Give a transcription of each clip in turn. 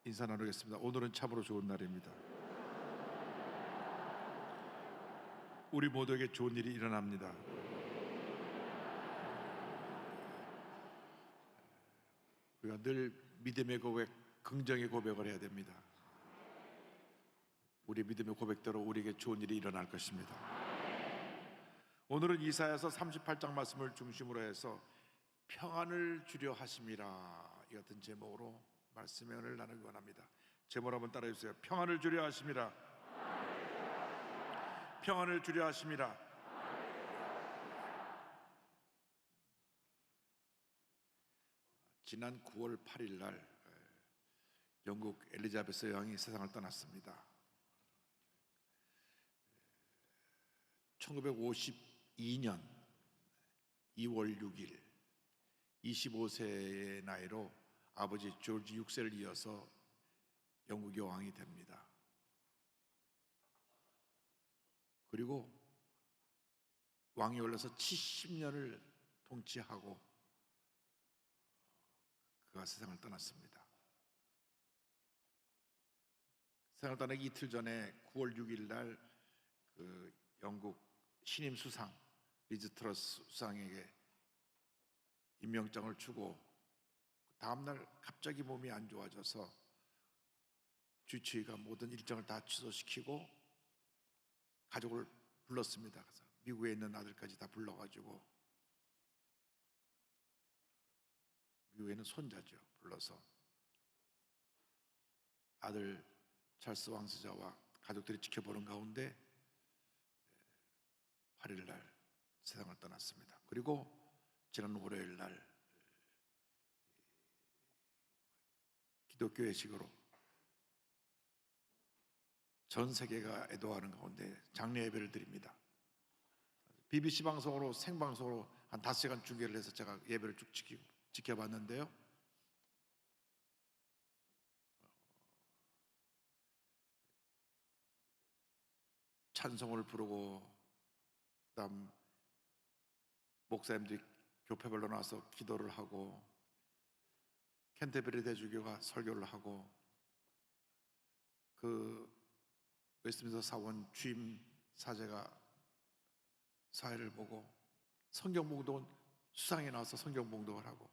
인사 나누겠습니다. 오늘은 참으로 좋은 날입니다. 우리 모두에게 좋은 일이 일어납니다. 우리가 늘 믿음의 고백, 긍정의 고백을 해야 됩니다. 우리 믿음의 고백대로 우리에게 좋은 일이 일어날 것입니다. 오늘은 이사야서 38장 말씀을 중심으로 해서 평안을 주려 하심이라, 이 같은 제목으로 말씀의 은혜를 나누기 원합니다. 제목 한번 따라해 주세요. 평안을 주려 하심이라. 평안을 주려 하심이라. 지난 9월 8일 날 영국 엘리자베스 여왕이 세상을 떠났습니다. 1952년 2월 6일 25세의 나이로 아버지 조지 6세를 이어서 영국 여왕이 됩니다. 그리고 왕이 올라서 70년을 통치하고 그가 세상을 떠났습니다. 세상을 떠나기 이틀 전에 9월 6일 날 그 영국 신임 수상 리즈 트러스 수상에게 임명장을 주고 다음날 갑자기 몸이 안 좋아져서 주치의가 모든 일정을 다 취소시키고 가족을 불렀습니다. 그래서 미국에 있는 아들까지 다 불러가지고, 미국에 있는 손자죠, 불러서 아들 찰스 왕세자와 가족들이 지켜보는 가운데 8일 날 세상을 떠났습니다. 그리고 지난 월요일 날 기독교 예식으로 전 세계가 애도하는 가운데 장례 예배를 드립니다. BBC 방송으로 생방송으로 한 5시간 중계를 해서 제가 예배를 쭉 지켜봤는데요. 찬송을 부르고 그다음 목사님들이 교회별로 나와서 기도를 하고 캔터베리 대주교가 설교를 하고 그 웨스트민스터 사원 주임 사제가 사회를 보고 성경 봉독은 수상에 나와서 성경 봉독을 하고,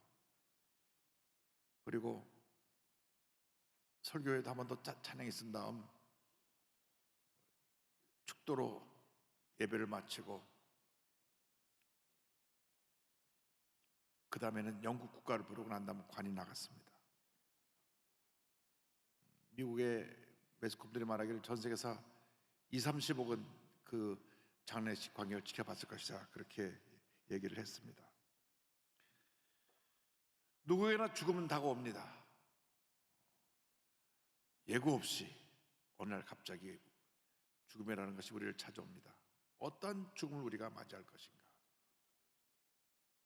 그리고 설교에도 한 번 더 찬양이 쓴 다음 축도로 예배를 마치고 그 다음에는 영국 국가를 부르고 난 다음 관이 나갔습니다. 미국의 매스컴들이 말하기를 전 세계에서 20-30억은 그 장례식 광경을 지켜봤을 것이다, 그렇게 얘기를 했습니다. 누구에게나 죽음은 다가옵니다. 예고 없이 어느 날 갑자기 죽음이라는 것이 우리를 찾아옵니다. 어떤 죽음을 우리가 맞이할 것인가?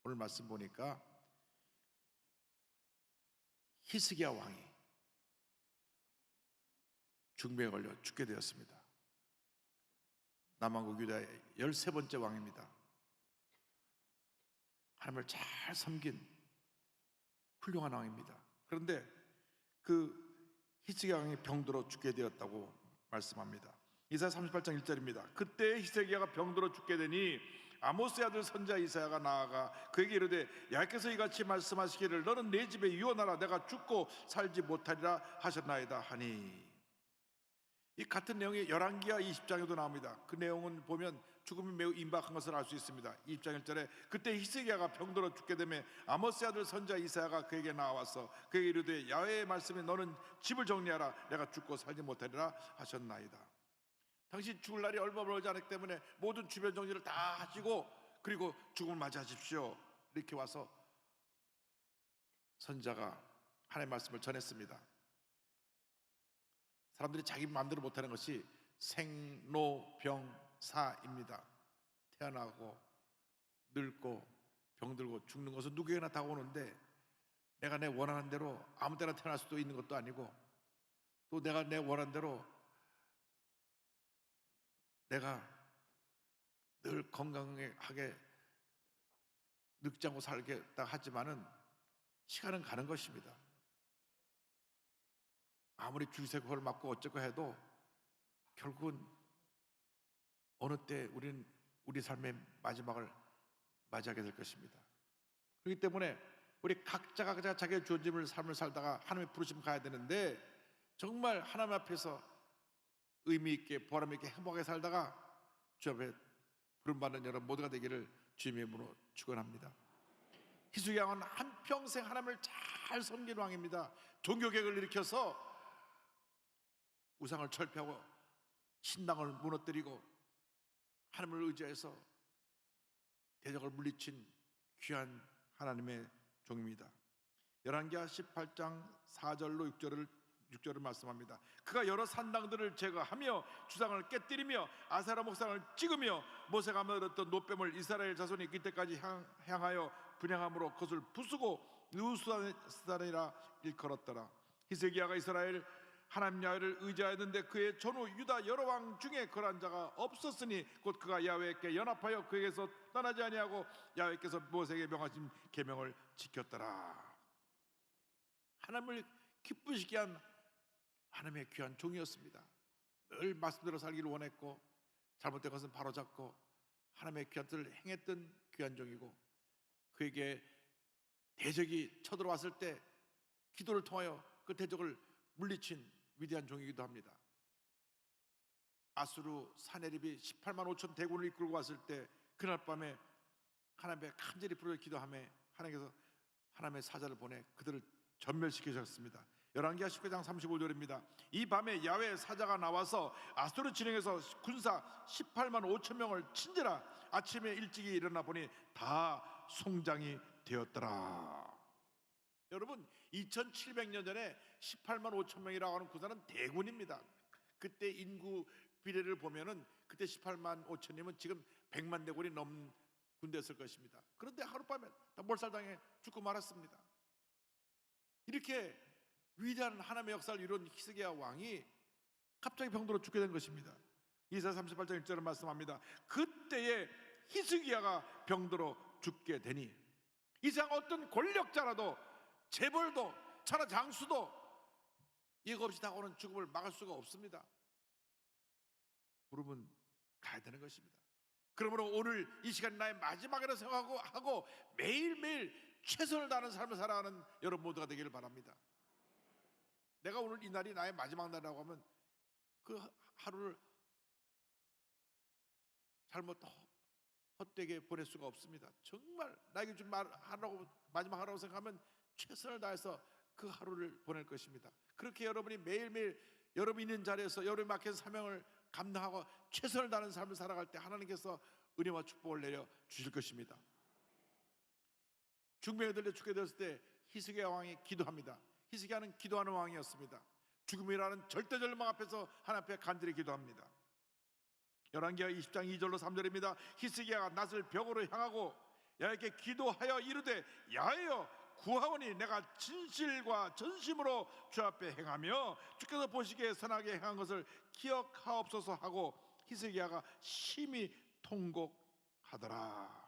오늘 말씀 보니까 히스기야 왕이 중병에 걸려 죽게 되었습니다. 남왕국 유다의 13번째 왕입니다. 하나님을 잘 섬긴 훌륭한 왕입니다. 그런데 그 히스기야 왕이 병들어 죽게 되었다고 말씀합니다. 이사야 38장 1절입니다. 그때 히스기야가 병들어 죽게 되니 아모스의 아들 선지자 이사야가 나아가 그에게 이르되, 여호와께서 이같이 말씀하시기를 너는 내 집에 유언하라, 내가 죽고 살지 못하리라 하셨나이다 하니. 이 같은 내용이 열왕기하 20장에도 나옵니다. 그 내용은 보면 죽음이 매우 임박한 것을 알 수 있습니다. 20장 1절에 그때 히스기야가 병들어 죽게 되매 아모스의 아들 선지자 이사야가 그에게 나와서 그에게 이르되, 야훼의 말씀에 너는 집을 정리하라, 내가 죽고 살지 못하리라 하셨나이다. 당신 죽을 날이 얼마 멀지 않았기 때문에 모든 주변 정리를 다 하시고 그리고 죽음을 맞이하십시오, 이렇게 와서 선지자가 하나님의 말씀을 전했습니다. 사람들이 자기 마음대로 못하는 것이 생로병사입니다. 태어나고 늙고 병들고 죽는 것은 누구에게나 다가오는데, 내가 내 원하는 대로 아무 때나 태어날 수도 있는 것도 아니고, 또 내가 내 원하는 대로 내가 늘 건강하게 늙지 않고 살겠다 하지만은 시간은 가는 것입니다. 아무리 주기세포를 맞고 어쩌고 해도 결국은 어느 때 우리는 우리 삶의 마지막을 맞이하게 될 것입니다. 그렇기 때문에 우리 각자가 자기의 주어짐을 삶을 살다가 하나님의 부르심 가야 되는데, 정말 하나님 앞에서 의미 있게 보람 있게 행복하게 살다가 주 앞에 부름받는 여러분 모두가 되기를 주님의 이름으로 축원합니다. 히스기야 왕은 한평생 하나님을 잘 섬긴 왕입니다. 종교개혁을 일으켜서 우상을 철폐하고 신당을 무너뜨리고 하나님을 의지해서 대적을 물리친 귀한 하나님의 종입니다. 열왕기하 18장 4절로 6절을 말씀합니다. 그가 여러 산당들을 제거하며 주상을 깨뜨리며 아세라 목상을 찍으며 모세가 만들었던 노뱀을 이스라엘 자손이 그때까지 향하여 분향함으로 그것을 부수고 느우스단이라 일컬었더라. 히스기야가 이스라엘 하나님 야훼를 의지하였는데 그의 전후 유다 여러 왕 중에 그러한 자가 없었으니 곧 그가 야훼께 연합하여 그에게서 떠나지 아니하고 야훼께서 모세에게 명하신 계명을 지켰더라. 하나님을 기쁘시게 한 하나님의 귀한 종이었습니다. 늘 말씀대로 살기를 원했고 잘못된 것은 바로잡고 하나님의 귀한 뜻을 행했던 귀한 종이고, 그에게 대적이 쳐들어왔을 때 기도를 통하여 그 대적을 물리친 위대한 종이기도 합니다. 아수르 사내립이 18만 5천 대군을 이끌고 왔을 때 그날 밤에 하나님의 간절히 부르짖어 기도하며 하나님께서 하나님의 사자를 보내 그들을 전멸시키셨습니다. 열왕기하 19장 35절입니다. 이 밤에 야훼의 사자가 나와서 아수르 진영에서 군사 18만 5천 명을 친지라. 아침에 일찍이 일어나 보니 다 송장이 되었더라. 여러분, 2700년 전에 18만 5천 명이라고 하는 군사는 대군입니다. 그때 인구 비례를 보면은 그때 18만 5천이면 지금 100만 대군이 넘는 군대였을 것입니다. 그런데 하룻밤에 다 몰살당해 죽고 말았습니다. 이렇게 위대한 하나님의 역사를 이룬 히스기야 왕이 갑자기 병들어 죽게 된 것입니다. 이사야 38장 1절을 말씀합니다. 그때에 히스기야가 병들어 죽게 되니, 이상 어떤 권력자라도 재벌도 천하 장수도 예고 없이 다가오는 죽음을 막을 수가 없습니다. 부름은 가야 되는 것입니다. 그러므로 오늘 이 시간 나의 마지막이라 생각하고 매일매일 최선을 다하는 삶을 살아가는 여러분 모두가 되기를 바랍니다. 내가 오늘 이 날이 나의 마지막 날이라고 하면 그 하루를 잘못 헛되게 보낼 수가 없습니다. 정말 나에게 좀 하라고 마지막 하라고 생각하면 최선을 다해서 그 하루를 보낼 것입니다. 그렇게 여러분이 매일매일 여러분이 있는 자리에서 여러분이 맡긴 사명을 감당하고 최선을 다하는 삶을 살아갈 때 하나님께서 은혜와 축복을 내려 주실 것입니다. 중병에 들려 죽게 되었을 때 히스기야 왕이 기도합니다. 히스기야는 기도하는 왕이었습니다. 죽음이라는 절대 절망 앞에서 하나님 앞에 간절히 기도합니다. 열왕기하 20장 2절로 3절입니다. 히스기야가 낯을 벽으로 향하고 야훼께 기도하여 이르되 야훼여 구하오니 내가 진실과 전심으로 주 앞에 행하며 주께서 보시기에 선하게 행한 것을 기억하옵소서 하고 히스기야가 심히 통곡하더라.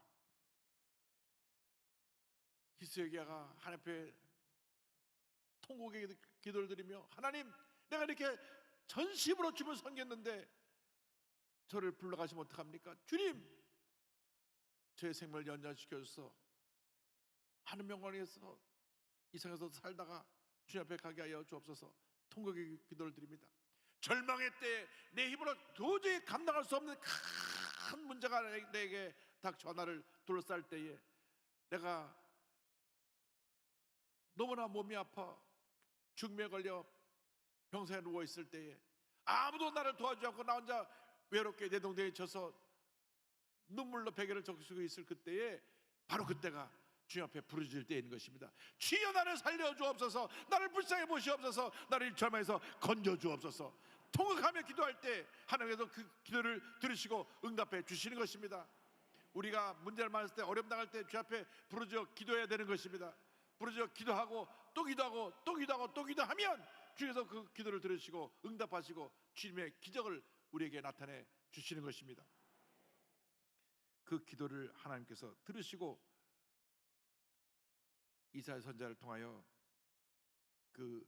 히스기야가 하나님 앞에 통곡의 기도를 드리며, 하나님, 내가 이렇게 전심으로 주님을 섬겼는데 저를 불러가시면 어떡합니까? 주님, 저의 생명을 연장시켜줘서 하는 영광에서 이 세상에서 살다가 주님 앞에 가게 하여 주옵소서. 통곡의 기도를 드립니다. 절망의 때에 내 힘으로 도저히 감당할 수 없는 큰 문제가 내게 닥쳐 나를 둘러쌀 때에, 내가 너무나 몸이 아파 중매에 걸려 병상에 누워있을 때에 아무도 나를 도와주지 않고 나 혼자 외롭게 내동댕이 쳐서 눈물로 베개를 적시고 있을 그때에, 바로 그때가 주님 앞에 부르짖을 때인 것입니다. 주여 나를 살려주옵소서, 나를 불쌍히 보시옵소서, 나를 절망에서 건져주옵소서. 통곡하며 기도할 때 하나님께서 그 기도를 들으시고 응답해 주시는 것입니다. 우리가 문제를 만났을 때, 어려움 당할 때 주 앞에 부르짖어 기도해야 되는 것입니다. 부르짖어 기도하고 또 기도하고 또 기도하고 또 기도하면 주께서 그 기도를 들으시고 응답하시고 주님의 기적을 우리에게 나타내 주시는 것입니다. 그 기도를 하나님께서 들으시고 이사야 선지자를 통하여 그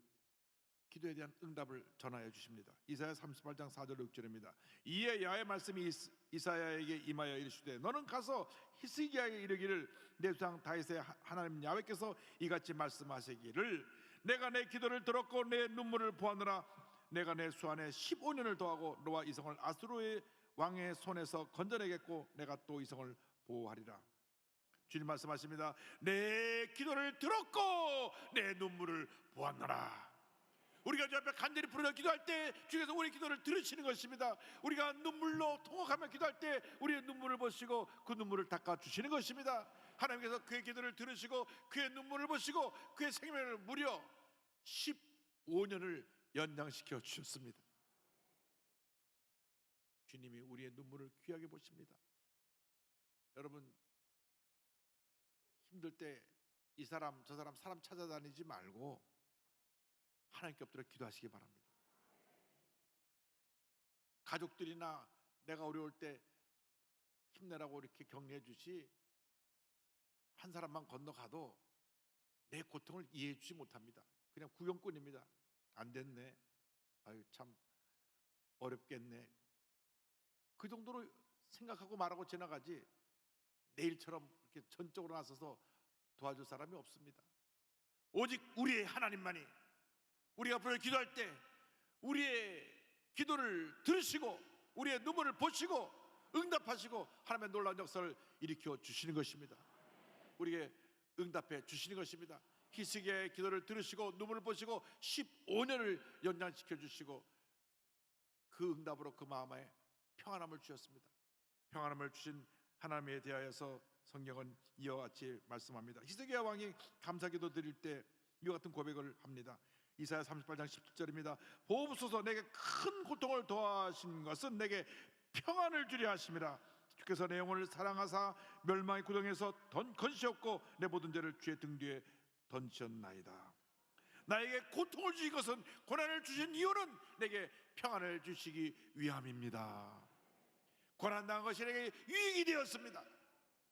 기도에 대한 응답을 전하여 주십니다. 이사야 38장 4절 6절입니다. 이에 야의 말씀이 이사야에게 임하여 이르시되 너는 가서 히스기야에게 이르기를 내 조상 다윗의 하나님 야훼께서 이같이 말씀하시기를 내가 내 기도를 들었고 내 눈물을 보았노라. 내가 내 수안에 15년을 더하고 너와 이성을 아수르의 왕의 손에서 건져내겠고 내가 또 이성을 보호하리라. 주님 말씀하십니다. 내 기도를 들었고 내 눈물을 보았노라. 우리가 주 앞에 간절히 부르짖어 기도할 때 주께서 우리 기도를 들으시는 것입니다. 우리가 눈물로 통곡하며 기도할 때 우리의 눈물을 보시고 그 눈물을 닦아주시는 것입니다. 하나님께서 그의 기도를 들으시고 그의 눈물을 보시고 그의 생명을 무려 15년을 연장시켜 주셨습니다. 주님이 우리의 눈물을 귀하게 보십니다. 여러분, 힘들 때 이 사람 저 사람 찾아다니지 말고 하나님께 엎드려 기도하시기 바랍니다. 가족들이나 내가 어려울 때 힘내라고 이렇게 격려해 주시 한 사람만 건너가도 내 고통을 이해해 주지 못합니다. 그냥 구경꾼입니다. 안 됐네, 아유 참 어렵겠네, 그 정도로 생각하고 말하고 지나가지 내일처럼 이렇게 전적으로 나서서 도와줄 사람이 없습니다. 오직 우리의 하나님만이 우리가 앞으로 기도할 때 우리의 기도를 들으시고 우리의 눈물을 보시고 응답하시고 하나님의 놀라운 역사를 일으켜 주시는 것입니다. 우리에게 응답해 주시는 것입니다. 히스기야의 기도를 들으시고 눈물을 보시고 15년을 연장시켜 주시고 그 응답으로 그 마음에 평안함을 주셨습니다. 평안함을 주신 하나님에 대하여서 성경은 이와 같이 말씀합니다. 히스기야 왕이 감사기도 드릴 때 이와 같은 고백을 합니다. 이사야 38장 17절입니다. 보옵소서, 내게 큰 고통을 더하신 것은 내게 평안을 주려 하심이라. 주께서 내 영혼을 사랑하사 멸망의 구덩이에서 건지셨고 내 모든 죄를 주의 등 뒤에 던지셨나이다. 나에게 고통을 주신 것은, 고난을 주신 이유는 내게 평안을 주시기 위함입니다. 고난당한 것이 내게 유익이 되었습니다.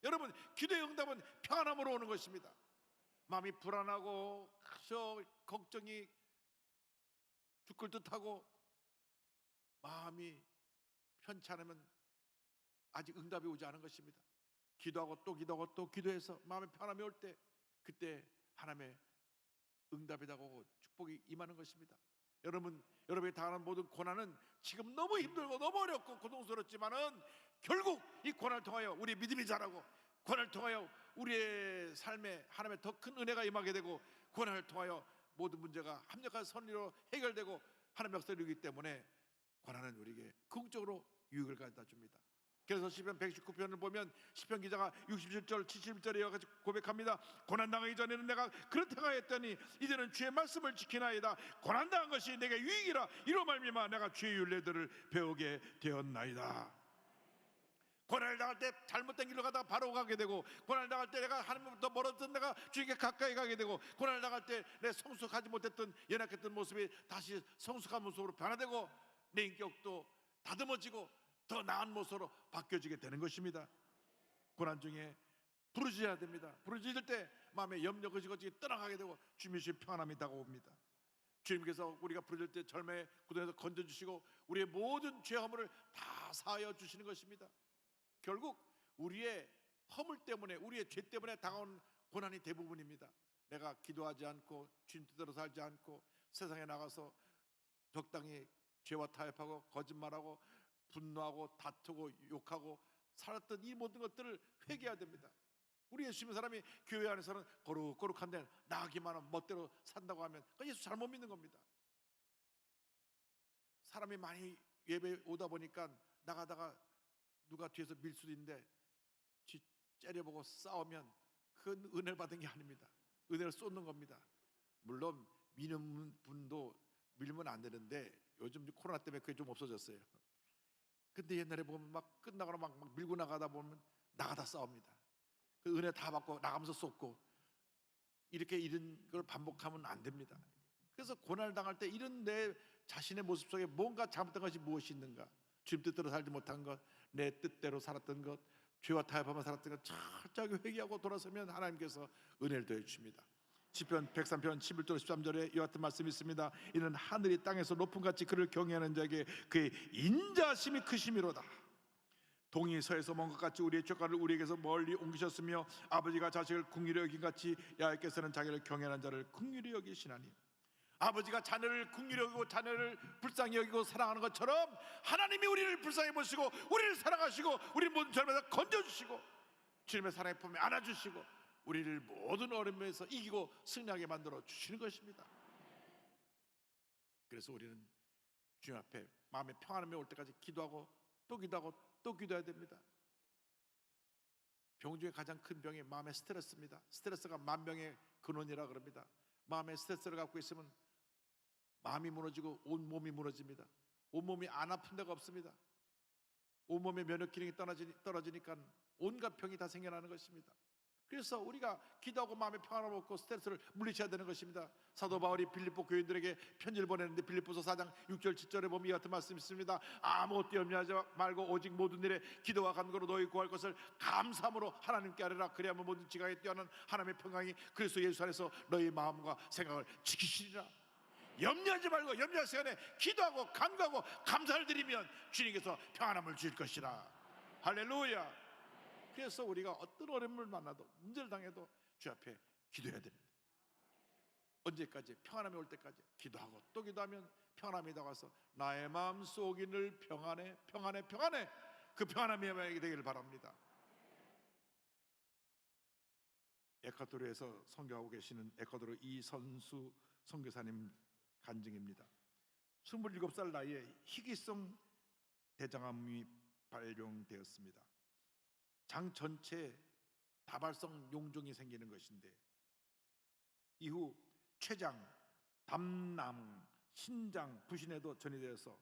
여러분, 기도의 응답은 평안함으로 오는 것입니다. 마음이 불안하고 걱정이 죽을 듯하고 마음이 편치 않으면 아직 응답이 오지 않은 것입니다. 기도하고 또 기도하고 또 기도해서 마음에 편함이 올 때 그때 하나님의 응답이 다가오고 축복이 임하는 것입니다. 여러분이 당하는 모든 고난은 지금 너무 힘들고 너무 어렵고 고통스럽지만은 결국 이 고난을 통하여 우리의 믿음이 자라고, 고난을 통하여 우리의 삶에 하나님의 더 큰 은혜가 임하게 되고, 고난을 통하여 모든 문제가 합력한 선리로 해결되고 하나님의 역사를 이루기 때문에 고난은 우리에게 긍정적으로 유익을 가져다 줍니다. 그래서 시편 119편을 보면 시편 기자가 67절 71절에 이와 같이 고백합니다. 고난당하기 전에는 내가 그렇게 행하였더니 이제는 주의 말씀을 지키나이다. 고난당한 것이 내게 유익이라. 이로 말미암아 내가 주의 율례들을 배우게 되었나이다. 고난을 당할 때 잘못된 길로 가다가 바로 가게 되고, 고난을 당할 때 내가 하나님부터 멀어졌던 내가 주에게 가까이 가게 되고, 고난을 당할 때 내 성숙하지 못했던 연약했던 모습이 다시 성숙한 모습으로 변화되고 내 인격도 다듬어지고 더 나은 모습으로 바뀌어지게 되는 것입니다. 고난 중에 부르짖어야 됩니다. 부르짖을 때 마음의 염려 거지거지 떠나가게 되고 주님의 평안함이 다가옵니다. 주님께서 우리가 부르짖을 때 절망의 구덩이에서 건져주시고 우리의 모든 죄 허물을 다 사하여 주시는 것입니다. 결국 우리의 허물 때문에, 우리의 죄 때문에 다가온 고난이 대부분입니다. 내가 기도하지 않고 주님 뜻대로 살지 않고 세상에 나가서 적당히 죄와 타협하고 거짓말하고 분노하고 다투고 욕하고 살았던 이 모든 것들을 회개해야 됩니다. 우리 예수 믿는 사람이 교회 안에서는 거룩한데 나가기만 하면 멋대로 산다고 하면 그건 예수 잘못 믿는 겁니다. 사람이 많이 예배 오다 보니까 나가다가 누가 뒤에서 밀 수도 있는데 뒤 째려보고 싸우면 그건 은혜를 받은 게 아닙니다. 은혜를 쏟는 겁니다. 물론 미는 분도 밀면 안 되는데 요즘 코로나 때문에 그게 좀 없어졌어요. 근데 옛날에 보면 막 끝나거나 막 밀고 나가다 보면 나가다 싸웁니다. 그 은혜 다 받고 나가면서 쏟고, 이렇게 이런 걸 반복하면 안 됩니다. 그래서 고난을 당할 때 이런 내 자신의 모습 속에 뭔가 잘못된 것이 무엇이 있는가, 주님 뜻대로 살지 못한 것, 내 뜻대로 살았던 것, 죄와 타협하며 살았던 것 철저하게 회개하고 돌아서면 하나님께서 은혜를 더해 주십니다. 시편 103편 11절 13절에 이와 같은 말씀이 있습니다. 이는 하늘이 땅에서 높은 같이 그를 경외하는 자에게 그의 인자심이 크심이로다. 동이 서에서 먼 것 같이 우리의 죄가를 우리에게서 멀리 옮기셨으며 아버지가 자식을 긍휼히 여긴 같이 야훼께서는 자기를 경외하는 자를 긍휼히 여기시나니. 아버지가 자녀를 긍휼히 여기고 자녀를 불쌍히 여기고 사랑하는 것처럼 하나님이 우리를 불쌍히 보시고 우리를 사랑하시고 우리 모든 젊에서 건져주시고 주님의 사랑의 품에 안아주시고 우리를 모든 어려움에서 이기고 승리하게 만들어 주시는 것입니다. 그래서 우리는 주님 앞에 마음의 평안함이 올 때까지 기도하고 또 기도하고 또 기도해야 됩니다. 병 중에 가장 큰 병이 마음의 스트레스입니다. 스트레스가 만병의 근원이라 그럽니다. 마음의 스트레스를 갖고 있으면 마음이 무너지고 온몸이 무너집니다. 온몸이 안 아픈 데가 없습니다. 온몸의 면역 기능이 떨어지니까 온갖 병이 다 생겨나는 것입니다. 그래서 우리가 기도하고 마음의 평안을 얻고 스트레스를 물리쳐야 되는 것입니다. 사도 바울이 빌립보 교인들에게 편지를 보냈는데 빌립보서 4장 6절 7절에 보면 이 같은 말씀이 있습니다. 아무것도 염려하지 말고 오직 모든 일에 기도와 간구로 너희 구할 것을 감사함으로 하나님께 아뢰라. 그리하면 모든 지각에 뛰어난 하나님의 평강이 그리스도 예수 안에서 너희 마음과 생각을 지키시리라. 염려하지 말고 염려할 시간에 기도하고 간구하고 감사를 드리면 주님께서 평안함을 주실 것이라. 할렐루야. 그래서 우리가 어떤 어려움을 만나도 문제를 당해도 주 앞에 기도해야 됩니다. 언제까지? 평안함이 올 때까지 기도하고 또 기도하면 평안함이 다가와서 나의 마음속이 늘 평안해 평안해 평안해. 그 평안함이 되기를 바랍니다. 에콰도르에서 선교하고 계시는 에콰도르 이선수 선교사님 간증입니다. 27살 나이에 희귀성 대장암이 발병되었습니다. 장 전체에 다발성 용종이 생기는 것인데 이후 췌장, 담낭, 신장 부신에도 전이되어서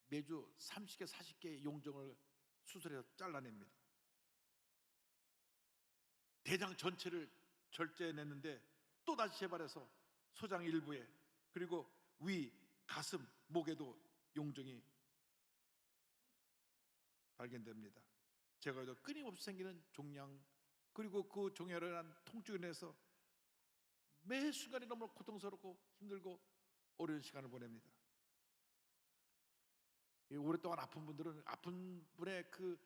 매주 30개, 40개의 용종을 수술해서 잘라냅니다. 대장 전체를 절제해냈는데 또다시 재발해서 소장 일부에 그리고 위, 가슴, 목에도 용종이 발견됩니다. 제가도 끊임없이 생기는 종양 그리고 그 종양으로 인한 통증으로 인해서 매 순간이 너무 고통스럽고 힘들고 어려운 시간을 보냅니다. 오랫동안 아픈 분들은 아픈 분의 그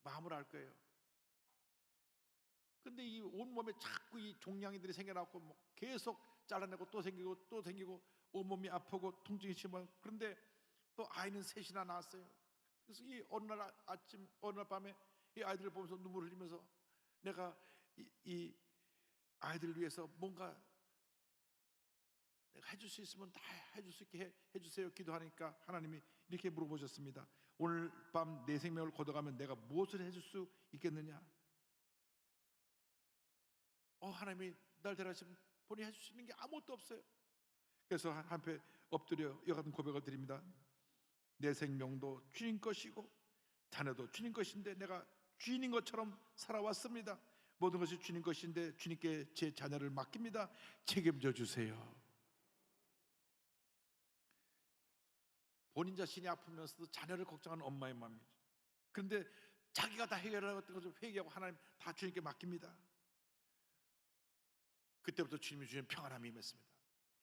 마음을 알 거예요. 근데 이 온몸에 자꾸 이 종양이들이 생겨나고 계속 잘라내고 또 생기고 또 생기고 온몸이 아프고 통증이 심하고 그런데 또 아이는 셋이나 낳았어요. 그래서 이 어느 날 아침 어느 날 밤에 이 아이들을 보면서 눈물을 흘리면서 내가 이 아이들을 위해서 뭔가 내가 해줄 수 있으면 다 해줄 수 있게 해주세요 기도하니까 하나님이 이렇게 물어보셨습니다. 오늘 밤 내 생명을 걷어가면 내가 무엇을 해줄 수 있겠느냐? 하나님이 날 데려가시면 본인이 해줄 수 있는 게 아무것도 없어요. 그래서 한편 엎드려 이와 같은 고백을 드립니다. 내 생명도 주님 것이고 자녀도 주님 것인데 내가 주인인 것처럼 살아왔습니다. 모든 것이 주님 것인데 주님께 제 자녀를 맡깁니다. 책임져 주세요. 본인 자신이 아프면서도 자녀를 걱정하는 엄마의 마음이죠. 그런데 자기가 다 해결하는 것을 회개하고 하나님 다 주님께 맡깁니다. 그때부터 주님이 주신 평안함이 임했습니다.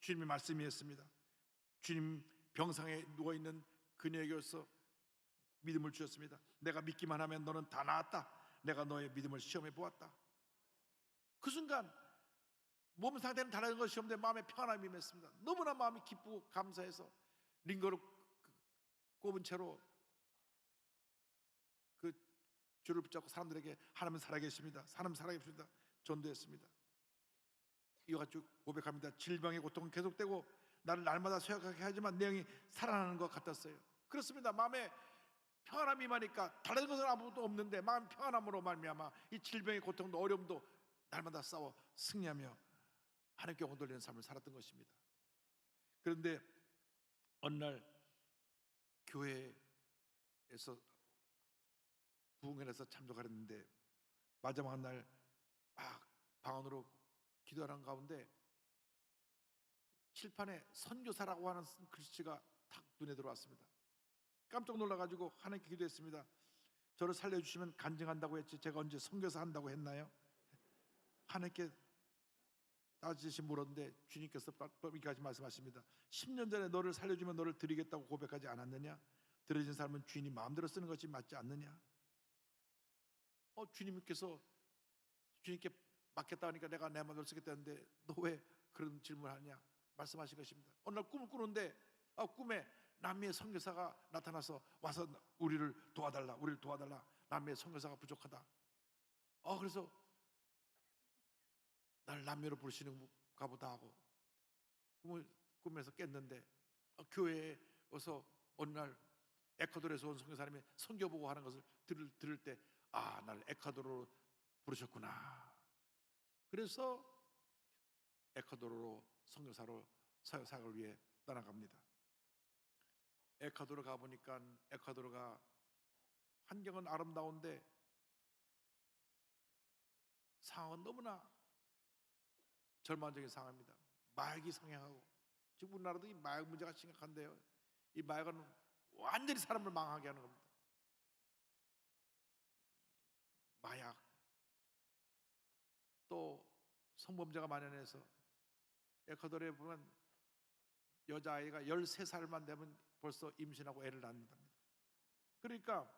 주님의 말씀이 있습니다. 주님 병상에 누워있는 그녀에게서 믿음을 주셨습니다. 내가 믿기만 하면 너는 다 나았다. 내가 너의 믿음을 시험해 보았다. 그 순간 몸 상태는 다른 것이 없는데 마음에 평안함이 임했습니다. 너무나 마음이 기쁘고 감사해서 링거를 꼽은 채로 그 줄을 붙잡고 사람들에게 하나님 살아계십니다. 하나님 살아계십니다. 전도했습니다. 이와 같이 고백합니다. 질병의 고통은 계속되고 나를 날마다 쇠약하게 하지만 내 영이 살아나는 것 같았어요. 그렇습니다. 마음에 평안함이 임하니까 다른 것은 아무것도 없는데 마음 평안함으로 말미암아 이 질병의 고통도 어려움도 날마다 싸워 승리하며 하나님께 영광 돌리는 삶을 살았던 것입니다. 그런데 어느 날 교회에서 부흥회에서 참석하랬는데 마지막 날 막 방언으로 기도하는 가운데 칠판에 선교사라고 하는 글씨가 탁 눈에 들어왔습니다. 깜짝 놀라가지고 하나님께 기도했습니다. 저를 살려주시면 간증한다고 했지 제가 언제 선교사 한다고 했나요? 하나님께 따지시 물었는데 주님께서 여기까지 말씀하십니다. 10년 전에 너를 살려주면 너를 드리겠다고 고백하지 않았느냐? 드려진 삶은 주인이 마음대로 쓰는 것이 맞지 않느냐? 주님께서 주님께 맡겠다 하니까 내가 내 마음대로 쓰겠다는데 너 왜 그런 질문을 하냐? 말씀하신 것입니다. 어느 날 꿈을 꾸는데 꿈에 남미의 선교사가 나타나서 와서 우리를 도와달라, 우리를 도와달라. 남미의 선교사가 부족하다. 그래서 날 남미로 부르시는가 보다 하고 꿈에서 깼는데 교회에 와서 어느 날 에콰도르에서 온 선교사님이 선교 보고 하는 것을 들을 때 나를 에콰도르로 부르셨구나. 그래서 에콰도르로 선교사로 사역을 위해 떠나갑니다. 에콰도르 가보니까 에콰도르가 환경은 아름다운데 상황은 너무나 절망적인 상황입니다. 마약이 상행하고 지금 우리나라도 이 마약 문제가 심각한데요. 이 마약은 완전히 사람을 망하게 하는 겁니다. 마약 또 성범죄가 만연해서 에콰도르에 보면 여자아이가 13살만 되면 벌써 임신하고 애를 낳는답니다. 그러니까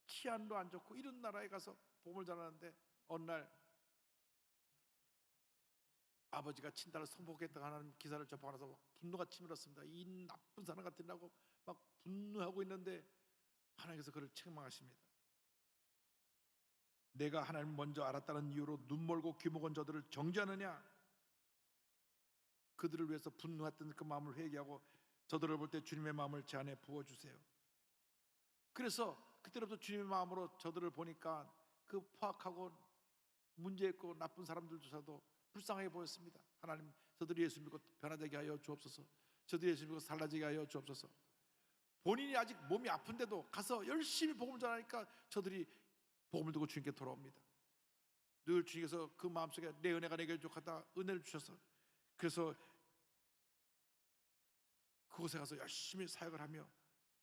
치안도 안 좋고 이런 나라에 가서 복음을 전하는데 어느 날 아버지가 친딸을 성폭행했다고 하는 기사를 접하고 나서 분노가 치밀었습니다. 이 나쁜 사람 같으라고 막 분노하고 있는데 하나님께서 그를 책망하십니다. 내가 하나님을 먼저 알았다는 이유로 눈멀고 귀먹은 저들을 정죄하느냐? 그들을 위해서 분노했던 그 마음을 회개하고 저들을 볼 때 주님의 마음을 제 안에 부어주세요. 그래서 그때부터 주님의 마음으로 저들을 보니까 그 포악하고 문제 있고 나쁜 사람들조차도 불쌍하게 보였습니다. 하나님, 저들이 예수 믿고 변화되게 하여 주옵소서. 저들이 예수 믿고 달라지게 하여 주옵소서. 본인이 아직 몸이 아픈데도 가서 열심히 복음을 전하니까 저들이 복음을 듣고 주님께 돌아옵니다. 늘 주님께서 그 마음속에 내 은혜가 내게 부족하다 은혜를 주셔서 그래서 그곳에 가서 열심히 사역을 하며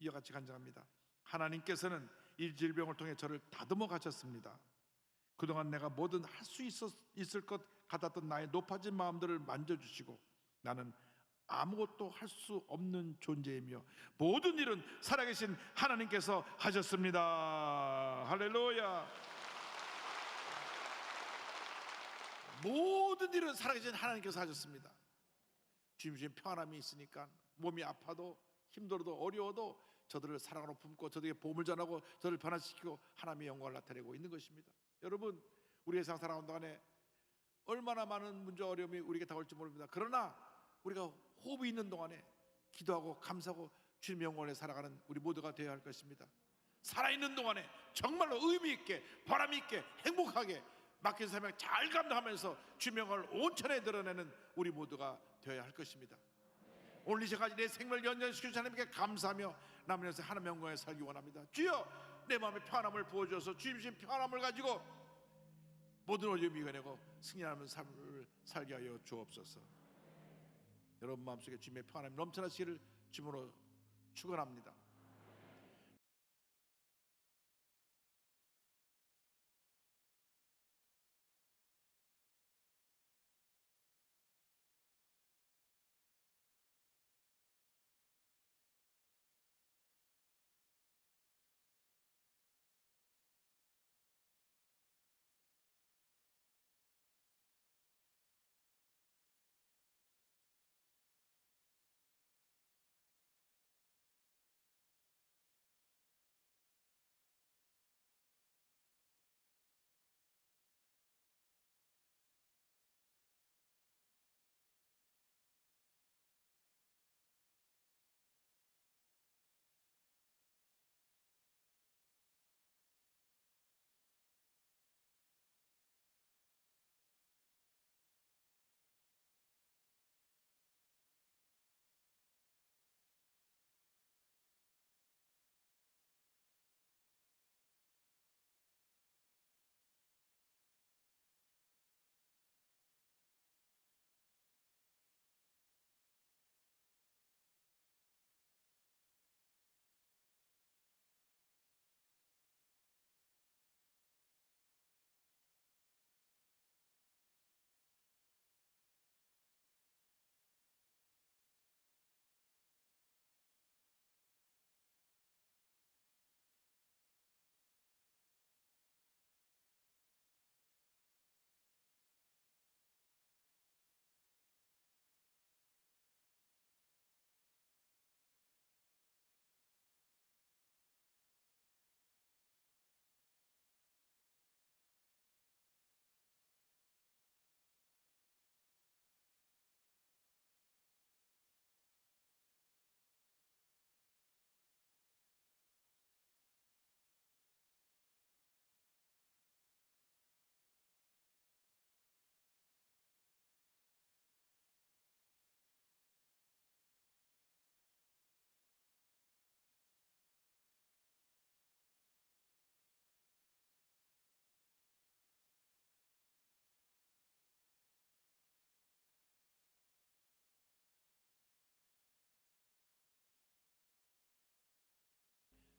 이와 같이 간증합니다. 하나님께서는 이 질병을 통해 저를 다듬어 가셨습니다. 그동안 내가 뭐든 할 수 있을 것 같았던 나의 높아진 마음들을 만져주시고 나는 아무것도 할 수 없는 존재이며 모든 일은 살아계신 하나님께서 하셨습니다. 할렐루야. 모든 일은 살아계신 하나님께서 하셨습니다. 주님 평안함이 있으니까 몸이 아파도 힘들어도 어려워도 저들을 사랑으로 품고 저들에게 복음을 전하고 저들을 변화시키고 하나님의 영광을 나타내고 있는 것입니다. 여러분, 우리의 세상 살아가는 동안에 얼마나 많은 문제와 어려움이 우리에게 다가올지 모릅니다. 그러나 우리가 호흡이 있는 동안에 기도하고 감사하고 주님의 영광을 살아가는 우리 모두가 되어야 할 것입니다. 살아있는 동안에 정말로 의미 있게 보람 있게 행복하게 맡긴 사명 잘 감당하면서 주님의 영광을 온천에 드러내는 우리 모두가 되어야 할 것입니다. 오늘 이 시간까지 내 생명을 연장시켜 주신 하나님께 감사하며 남은 인생 하나님의 영광에 살기 원합니다. 주여, 내 마음에 평안함을 부어주셔서 주님 주신 평안함을 가지고 모든 어려움을 이겨내고 승리하는 삶을 살게 하여 주옵소서. 여러분 마음속에 주님의 평안함이 넘쳐나시기를 주님으로 축원합니다.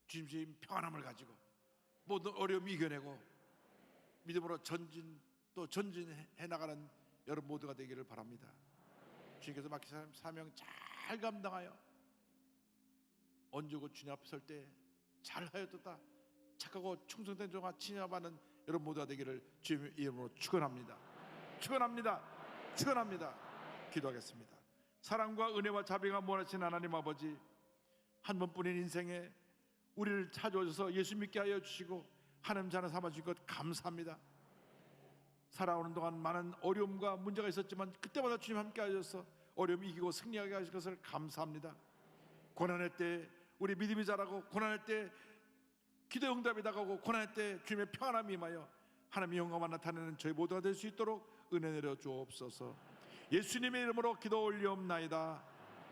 주님의 평안함을 가지고 모든 어려움 이겨내고 믿음으로 전진해 나가는 여러분 모두가 되기를 바랍니다. 주님께서 맡기신 사명 잘 감당하여 언제고 주님 앞에 설 때 잘하였도다 착하고 충성된 종아 칭찬받는 여러분 모두가 되기를 주님의 이름으로 축원합니다. 기도하겠습니다. 사랑과 은혜와 자비가 무한하신 하나님 아버지, 한 번뿐인 인생에 우리를 찾아오셔서 예수 믿게 하여 주시고 하나님 자녀 삼아주신 것 감사합니다. 살아오는 동안 많은 어려움과 문제가 있었지만 그때마다 주님 함께 하셔서 어려움 이기고 승리하게 하실 것을 감사합니다. 고난의 때 우리 믿음이 자라고, 고난의 때 기도 응답이 다가오고, 고난의 때 주님의 평안함이 임하여 하나님의 영광만 나타내는 저희 모두가 될 수 있도록 은혜 내려 주옵소서. 예수님의 이름으로 기도 올리옵나이다.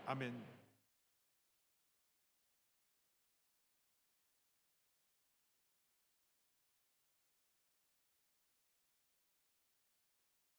아멘.